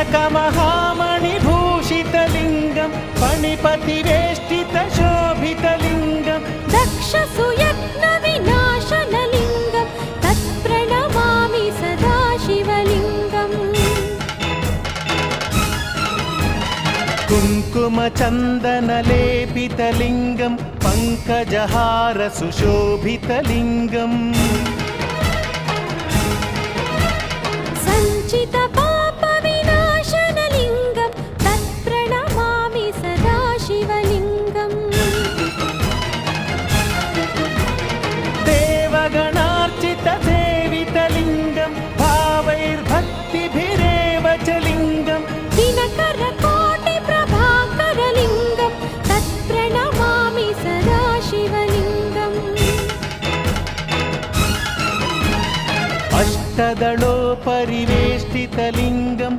कनकमहामणिभूषितलिङ्गं फणिपतिवेष्टितशोभितलिङ्गं दक्षसुयत्नविनाशनलिङ्गं तत्प्रणमामि सदा शिवलिङ्गम् कुङ्कुमचन्दनलेपितलिङ्गं पङ्कजहारसुशोभितलिङ्गम् सञ्चितपापविनाशनलिङ्गं तत्प्रणमामि सदा शिवलिङ्गम् देवगणार्चितसेवितलिङ्गं भावैर्भक्तिभिरेव च लिङ्गं दिनकरकोटिप्रभाकरलिङ्गं तत्प्रणमामि सदा शिवलिङ्गम् अष्टदलोपरिवेष्टितलिङ्गं